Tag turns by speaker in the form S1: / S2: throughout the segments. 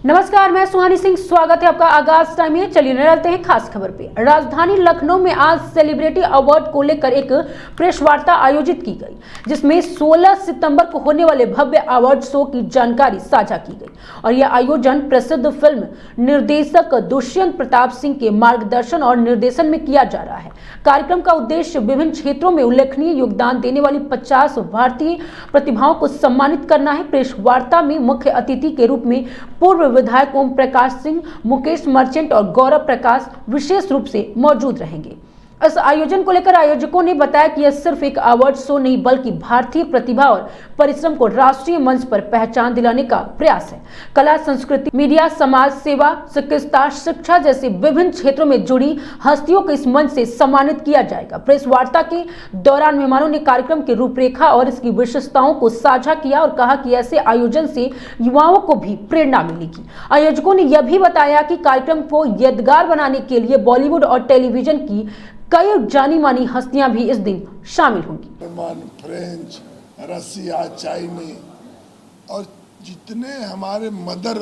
S1: नमस्कार, मैं सुहानी सिंह। स्वागत है आपका आगाज टाइम में। चलिए डालते हैं खास खबर पे। राजधानी लखनऊ में आज सेलिब्रिटी अवार्ड को लेकर एक प्रेस वार्ता आयोजित की गई, जिसमें 16 सितंबर को होने वाले भव्य अवार्ड शो की जानकारी साझा की गई। और यह आयोजन प्रसिद्ध फिल्म निर्देशक दुष्यंत प्रताप सिंह के मार्गदर्शन और निर्देशन में किया जा रहा है। कार्यक्रम का उद्देश्य विभिन्न क्षेत्रों में उल्लेखनीय योगदान देने वाली 50 भारतीय प्रतिभाओं को सम्मानित करना है। प्रेस वार्ता में मुख्य अतिथि के रूप में पूर्व विधायक ओम प्रकाश सिंह, मुकेश मर्चेंट और गौरव प्रकाश विशेष रूप से मौजूद रहेंगे। इस आयोजन को लेकर आयोजकों ने बताया कि यह सिर्फ एक अवार्ड शो नहीं, बल्कि भारतीय प्रतिभा और परिश्रम को राष्ट्रीय मंच पर पहचान दिलाने का प्रयास है। कला, संस्कृति, मीडिया, समाज सेवा, चिकित्सा, शिक्षा जैसे विभिन्न क्षेत्रों में जुड़ी हस्तियों को इस मंच से सम्मानित किया जाएगा। प्रेस वार्ता के दौरान मेहमानों ने कार्यक्रम की रूपरेखा और इसकी विशेषताओं को साझा किया और कहा कि ऐसे आयोजन से युवाओं को भी प्रेरणा मिलेगी। आयोजकों ने यह भी बताया कि कार्यक्रम को यादगार बनाने के लिए बॉलीवुड और टेलीविजन की कई जानी मानी हस्तियां भी इस दिन शामिल होंगी।
S2: फ्रेंच, रसिया, चाइनी और जितने हमारे मदर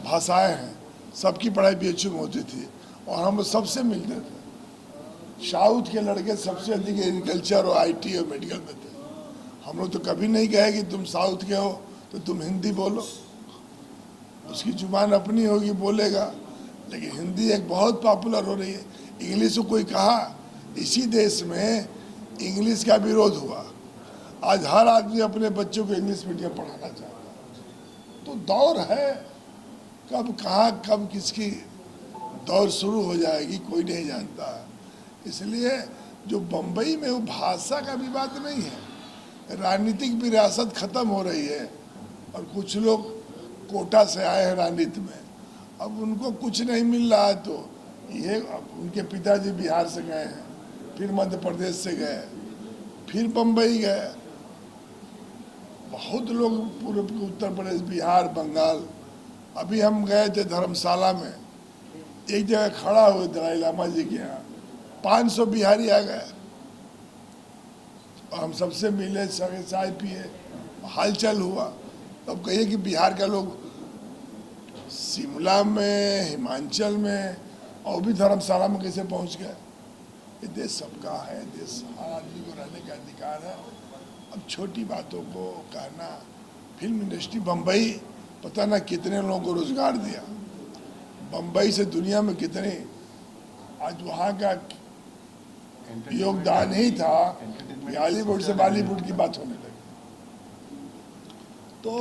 S2: भाषाएं हैं, सबकी पढ़ाई बीएचयू में होती थी और हम सबसे मिलते थे। साउथ के लड़के सबसे अधिक एग्रीकल्चर और आईटी और मेडिकल में थे। हम लोग तो कभी नहीं कहे कि तुम साउथ के हो तो तुम हिंदी बोलो, उसकी जुबान अपनी होगी, बोलेगा। लेकिन हिंदी एक बहुत पॉपुलर हो रही है। इंग्लिश को कोई कहा, इसी देश में इंग्लिश का विरोध हुआ। आज हर आदमी अपने बच्चों को इंग्लिश मीडियम पढ़ाना चाहता है। तो दौर है, कब कहाँ कब किसकी दौर शुरू हो जाएगी कोई नहीं जानता। इसलिए जो बम्बई में वो भाषा का विवाद नहीं है, राजनीतिक विरासत खत्म हो रही है और कुछ लोग कोटा से आए हैं राजनीति में। अब उनको कुछ नहीं मिल रहा है तो ये उनके पिताजी बिहार से गए हैं, फिर मध्य प्रदेश से गए, फिर बम्बई गए। बहुत लोग पूरे उत्तर प्रदेश, बिहार, बंगाल। अभी हम गए थे धर्मशाला में, एक जगह खड़ा हुए दलाई लामा जी के यहाँ 500 बिहारी आ गए और हम सबसे मिले, सगे चाय पिए, हालचाल हुआ। तब कहिए कि बिहार का लोग शिमला में, हिमाचल में और भी धर्मशाला में कैसे पहुंच गए। ये देश सबका है, देश हर आदमी को रहने का अधिकार है। अब छोटी बातों को कहना। फिल्म इंडस्ट्री बम्बई पता ना कितने लोगों को रोजगार दिया, बम्बई से दुनिया में कितने, आज वहाँ का योगदान ही था, हॉलीवुड से बॉलीवुड की बात होने लगी। तो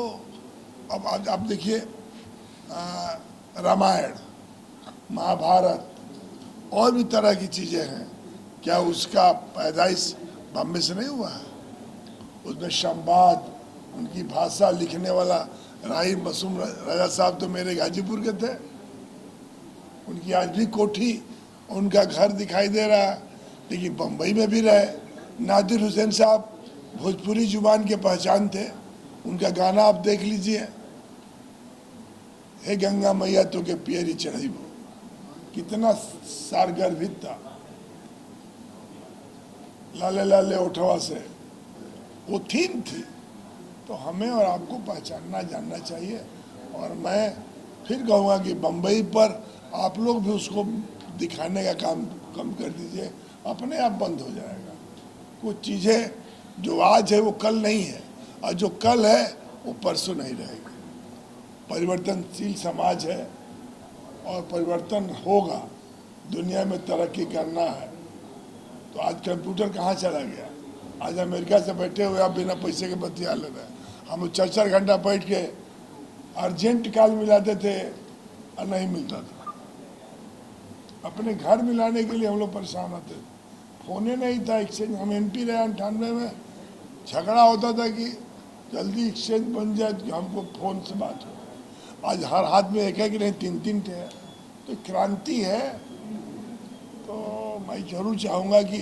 S2: अब आप देखिए, रामायण, महाभारत और भी तरह की चीज़ें हैं, क्या उसका पैदाइश बम्बई से नहीं हुआ है? उसमें संवाद, उनकी भाषा लिखने वाला राही मासूम राजा साहब तो मेरे गाजीपुर के थे। उनकी आज भी कोठी, उनका घर दिखाई दे रहा है, लेकिन बम्बई में भी रहे। नादिर हुसैन साहब भोजपुरी जुबान के पहचान थे, उनका गाना आप देख लीजिए, हे गंगा मैया तो के पियरी चढ़ी वो, कितना सारगर्भित था। लाले लाले उठवा से वो थीम थी। तो हमें और आपको पहचानना जानना चाहिए। और मैं फिर कहूँगा कि बम्बई पर आप लोग भी उसको दिखाने का काम कम कर दीजिए, अपने आप बंद हो जाएगा। कुछ चीज़ें जो आज है वो कल नहीं है, और जो कल है वो परसों नहीं रहेगी। परिवर्तनशील समाज है और परिवर्तन होगा। दुनिया में तरक्की करना है तो आज कंप्यूटर कहाँ चला गया? आज अमेरिका से बैठे हुए आप बिना पैसे के बतिया ले रहे हैं। हम 4-4 घंटा बैठ के अर्जेंट कॉल मिलाते थे और नहीं मिलता था। अपने घर मिलाने के लिए हम लोग परेशान होते थे, फोने नहीं था, एक्सचेंज। हम MP रहे 98 में, झगड़ा होता था कि जल्दी एक्सचेंज बन जाए कि हमको फ़ोन से बात हो। आज हर हाथ में एक है कि नहीं, 3-3 थे। तो क्रांति है। तो मैं जरूर चाहूँगा कि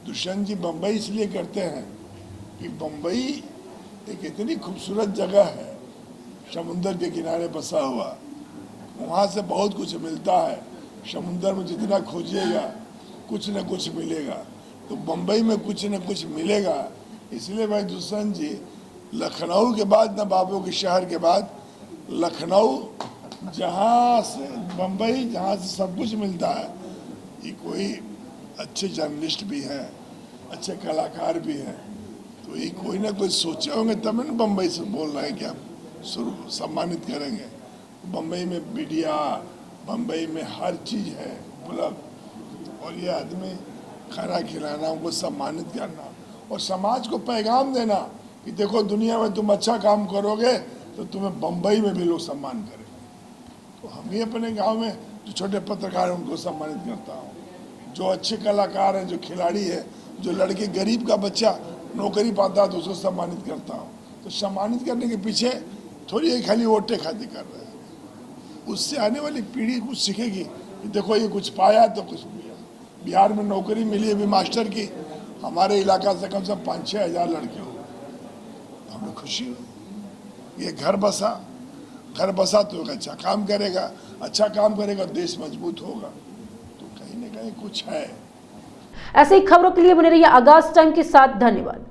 S2: दुष्यंत जी बम्बई इसलिए करते हैं कि बम्बई एक इतनी खूबसूरत जगह है, समुंदर के किनारे बसा हुआ, वहाँ से बहुत कुछ मिलता है। समुंदर में जितना खोजिएगा कुछ न कुछ मिलेगा, तो बम्बई में कुछ न कुछ मिलेगा। इसलिए भाई दुष्यंत जी, लखनऊ के बाद, नवाबों के शहर के बाद लखनऊ जहाँ से बम्बई, जहाँ से सब कुछ मिलता है, ये कोई अच्छे जर्नलिस्ट भी हैं, अच्छे कलाकार भी हैं, तो ये कोई ना कोई सोचे होंगे तब ना बम्बई से बोल रहे हैं कि हम शुरू सम्मानित करेंगे। बम्बई में मीडिया, बम्बई में हर चीज़ है उपलब्ध, और ये आदमी खाना खिलाना, उनको सम्मानित करना और समाज को पैगाम देना कि देखो दुनिया में तुम अच्छा काम करोगे तो तुम्हें बम्बई में भी लोग सम्मान करेंगे। तो हम ही अपने गांव में जो छोटे पत्रकार हैं उनको सम्मानित करता हूँ, जो अच्छे कलाकार हैं, जो खिलाड़ी है, जो लड़के गरीब का बच्चा नौकरी पाता है तो उसको सम्मानित करता हूँ। तो सम्मानित करने के पीछे थोड़ी एक खाली वोटे खाती कर रहे हैं, उससे आने वाली पीढ़ी कुछ सीखेगी कि देखो ये कुछ पाया तो कुछ मिला। बिहार में नौकरी मिली अभी मास्टर की, हमारे इलाका से कम से कम 5-6 हज़ार लड़के हो, तो हमें खुशी हुई। ये घर बसा तो एक अच्छा काम करेगा, देश मजबूत होगा, तो कहीं ना कहीं कुछ है।
S1: ऐसे ही खबरों के लिए बने रहिए आगाज टाइम के साथ। धन्यवाद।